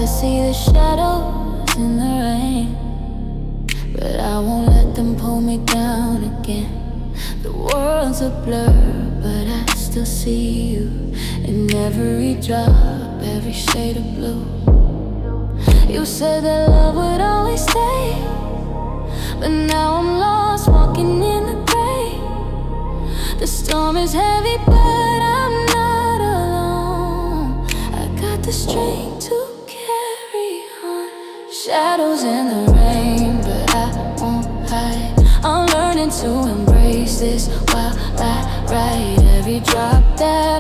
I see the shadows in the rain, but I won't let them pull me down again. The world's a blur, but I still see you in every drop, every shade of blue. You said that love would always stay, but now I'm lost, walking in the gray. The storm is heavy, but I'm not alone. I got the strength to carry on. Shadows in the rain, but I won't hide. I'm learning to embrace this while I ride every drop that